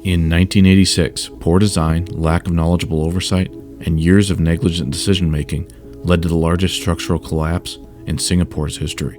In 1986, poor design, lack of knowledgeable oversight, and years of negligent decision-making led to the largest structural collapse in Singapore's history.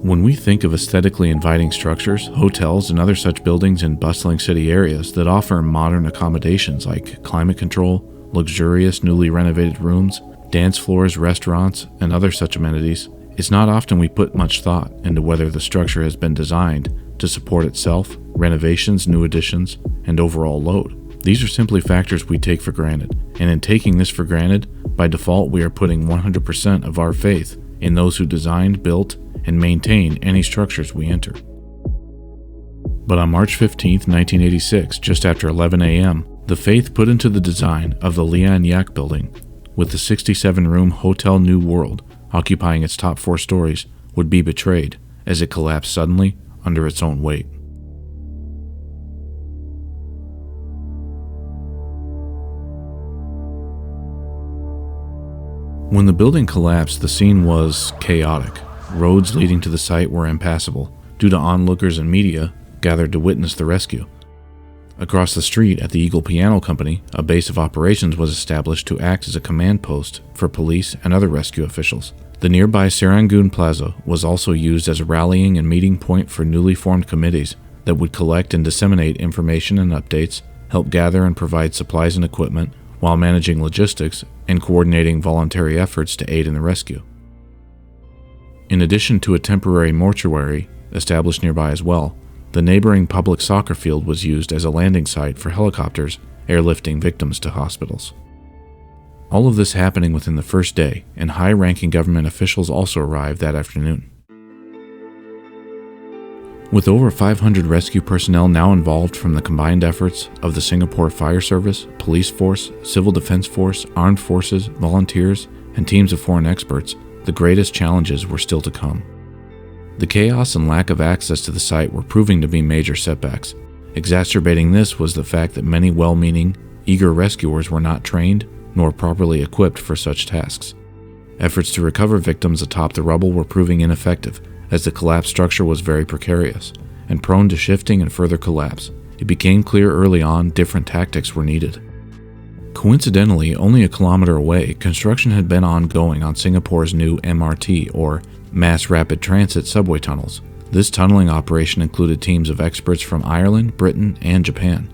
When we think of aesthetically inviting structures, hotels, and other such buildings in bustling city areas that offer modern accommodations like climate control, luxurious newly renovated rooms, dance floors, restaurants, and other such amenities, it's not often we put much thought into whether the structure has been designed to support itself, renovations, new additions, and overall load. These are simply factors we take for granted, and in taking this for granted, by default we are putting 100% of our faith in those who designed, built, and maintain any structures we enter. But on March 15, 1986, just after 11 a.m., the faith put into the design of the Lian Yak building, with the 67-room Hotel New World occupying its top 4 stories, would be betrayed as it collapsed suddenly under its own weight. When the building collapsed, the scene was chaotic. Roads leading to the site were impassable due to onlookers and media gathered to witness the rescue. Across the street at the Eagle Piano Company, a base of operations was established to act as a command post for police and other rescue officials. The nearby Serangoon Plaza was also used as a rallying and meeting point for newly formed committees that would collect and disseminate information and updates, help gather and provide supplies and equipment, while managing logistics and coordinating voluntary efforts to aid in the rescue. In addition to a temporary mortuary established nearby as well, the neighboring public soccer field was used as a landing site for helicopters airlifting victims to hospitals. All of this happening within the first day, and high-ranking government officials also arrived that afternoon. With over 500 rescue personnel now involved from the combined efforts of the Singapore Fire Service, Police Force, Civil Defense Force, Armed Forces, volunteers, and teams of foreign experts, the greatest challenges were still to come. The chaos and lack of access to the site were proving to be major setbacks. Exacerbating this was the fact that many well-meaning, eager rescuers were not trained nor properly equipped for such tasks. Efforts to recover victims atop the rubble were proving ineffective, as the collapsed structure was very precarious and prone to shifting and further collapse. It became clear early on different tactics were needed. Coincidentally, only a kilometer away, construction had been ongoing on Singapore's new MRT, or Mass Rapid Transit subway tunnels. This tunneling operation included teams of experts from Ireland, Britain, and Japan.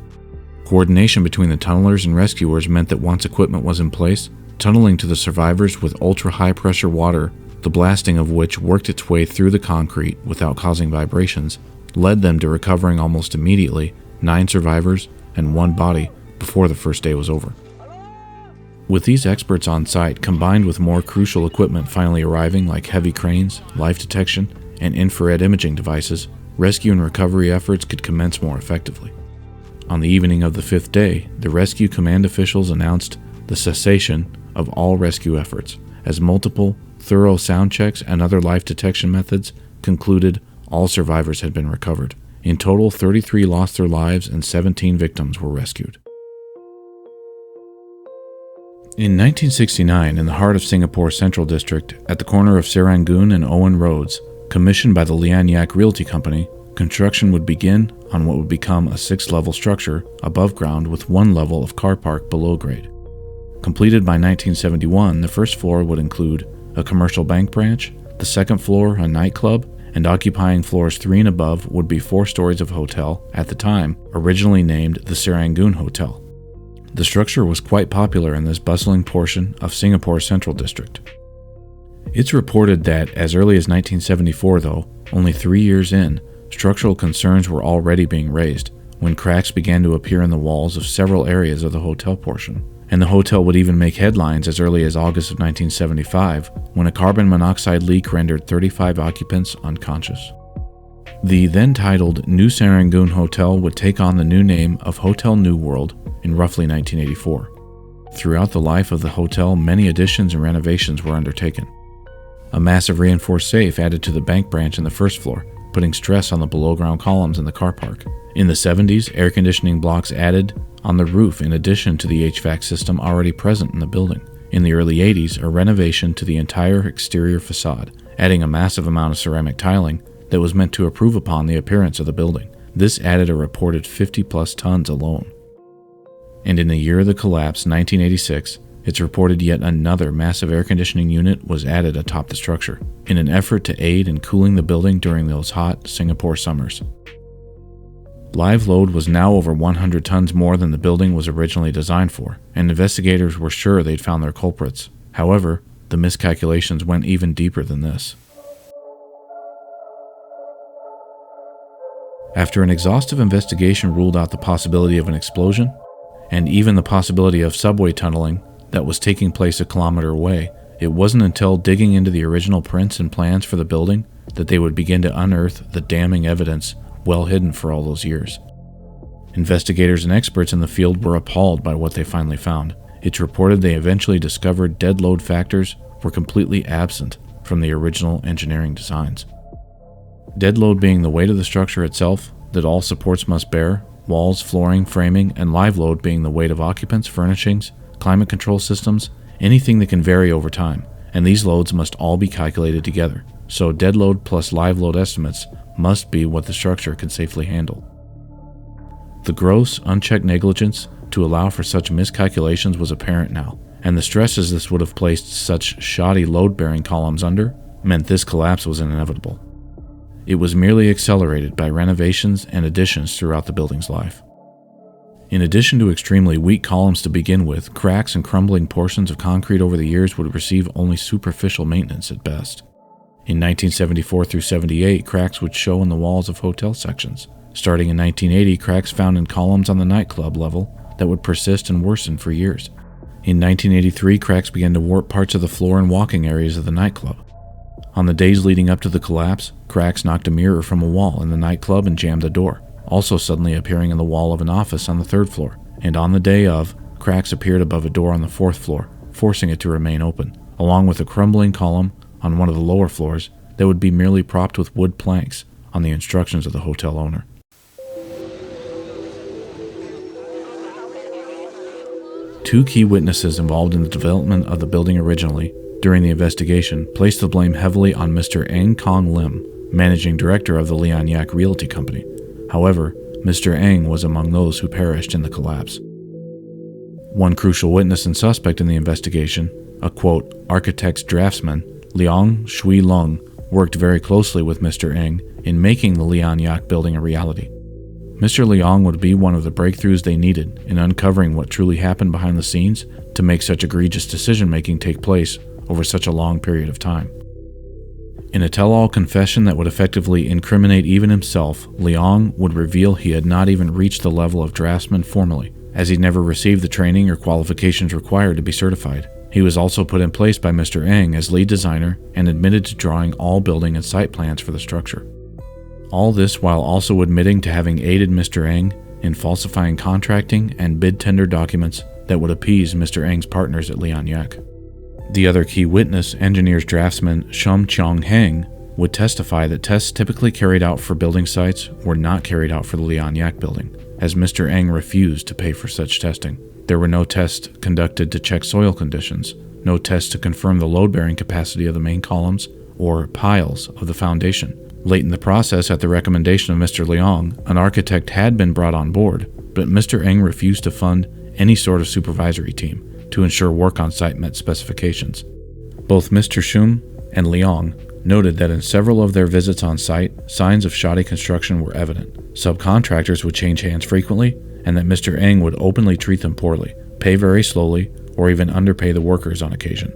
Coordination between the tunnelers and rescuers meant that once equipment was in place, tunneling to the survivors with ultra-high pressure water, the blasting of which worked its way through the concrete without causing vibrations, led them to recovering almost immediately 9 survivors and 1 body before the first day was over. With these experts on site, combined with more crucial equipment finally arriving like heavy cranes, life detection, and infrared imaging devices, rescue and recovery efforts could commence more effectively. On the evening of the 5th day, the rescue command officials announced the cessation of all rescue efforts, as multiple, thorough sound checks and other life detection methods concluded all survivors had been recovered. In total, 33 lost their lives and 17 victims were rescued. In 1969, in the heart of Singapore's Central District, at the corner of Serangoon and Owen Roads, commissioned by the Lian Yak Realty Company, construction would begin on what would become a 6-level structure above ground with 1 level of car park below grade. Completed by 1971, the first floor would include a commercial bank branch, the second floor a nightclub, and occupying floors 3 and above would be 4 stories of hotel, at the time originally named the Serangoon Hotel. The structure was quite popular in this bustling portion of Singapore's Central District. It's reported that as early as 1974, though, only 3 years in, structural concerns were already being raised when cracks began to appear in the walls of several areas of the hotel portion. And the hotel would even make headlines as early as August of 1975 when a carbon monoxide leak rendered 35 occupants unconscious. The then titled New Serangoon Hotel would take on the new name of Hotel New World in roughly 1984. Throughout the life of the hotel, many additions and renovations were undertaken. A massive reinforced safe added to the bank branch in the first floor, putting stress on the below-ground columns in the car park. In the 70s, air conditioning blocks added on the roof in addition to the HVAC system already present in the building. In the early 80s, a renovation to the entire exterior facade, adding a massive amount of ceramic tiling that was meant to improve upon the appearance of the building. This added a reported 50-plus tons alone. And in the year of the collapse, 1986, it's reported yet another massive air conditioning unit was added atop the structure, in an effort to aid in cooling the building during those hot Singapore summers. Live load was now over 100 tons more than the building was originally designed for, and investigators were sure they'd found their culprits. However, the miscalculations went even deeper than this. After an exhaustive investigation ruled out the possibility of an explosion, and even the possibility of subway tunneling that was taking place a kilometer away, it wasn't until digging into the original prints and plans for the building that they would begin to unearth the damning evidence well hidden for all those years. Investigators and experts in the field were appalled by what they finally found. It's reported they eventually discovered dead load factors were completely absent from the original engineering designs. Dead load being the weight of the structure itself that all supports must bear, walls, flooring, framing, and live load being the weight of occupants, furnishings, climate control systems, anything that can vary over time, and these loads must all be calculated together, so dead load plus live load estimates must be what the structure can safely handle. The gross, unchecked negligence to allow for such miscalculations was apparent now, and the stresses this would have placed such shoddy load-bearing columns under meant this collapse was inevitable. It was merely accelerated by renovations and additions throughout the building's life. In addition to extremely weak columns to begin with, cracks and crumbling portions of concrete over the years would receive only superficial maintenance at best. In 1974 through 78, cracks would show in the walls of hotel sections. Starting in 1980, cracks found in columns on the nightclub level that would persist and worsen for years. In 1983, cracks began to warp parts of the floor and walking areas of the nightclub. On the days leading up to the collapse, cracks knocked a mirror from a wall in the nightclub and jammed a door, also suddenly appearing in the wall of an office on the 3rd floor. And on the day of, cracks appeared above a door on the 4th floor, forcing it to remain open, along with a crumbling column on one of the lower floors that would be merely propped with wood planks on the instructions of the hotel owner. Two key witnesses involved in the development of the building originally, during the investigation, placed the blame heavily on Mr. Eng Kong Lim, managing director of the Leon Yak Realty Company. However, Mr. Eng was among those who perished in the collapse. One crucial witness and suspect in the investigation, a quote, architect's draftsman, Leong Shui Lung, worked very closely with Mr. Eng in making the Leon Yak building a reality. Mr. Leong would be one of the breakthroughs they needed in uncovering what truly happened behind the scenes to make such egregious decision-making take place over such a long period of time. In a tell-all confession that would effectively incriminate even himself, Leong would reveal he had not even reached the level of draftsman formally, as he'd never received the training or qualifications required to be certified. He was also put in place by Mr. Eng as lead designer and admitted to drawing all building and site plans for the structure. All this while also admitting to having aided Mr. Eng in falsifying contracting and bid tender documents that would appease Mr. Eng's partners at Leon Yak. The other key witness, engineer's draftsman Shum Chong Heng, would testify that tests typically carried out for building sites were not carried out for the Leon Yak building, as Mr. Eng refused to pay for such testing. There were no tests conducted to check soil conditions, no tests to confirm the load-bearing capacity of the main columns or piles of the foundation. Late in the process, at the recommendation of Mr. Leong, an architect had been brought on board, but Mr. Eng refused to fund any sort of supervisory team to ensure work on site met specifications. Both Mr. Shum and Leong noted that in several of their visits on site, signs of shoddy construction were evident. Subcontractors would change hands frequently, and that Mr. Eng would openly treat them poorly, pay very slowly, or even underpay the workers on occasion.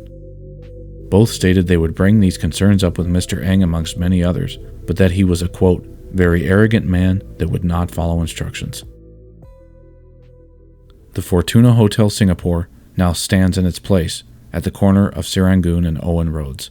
Both stated they would bring these concerns up with Mr. Eng amongst many others, but that he was a, quote, very arrogant man that would not follow instructions. The Fortuna Hotel Singapore now stands in its place at the corner of Serangoon and Owen Roads.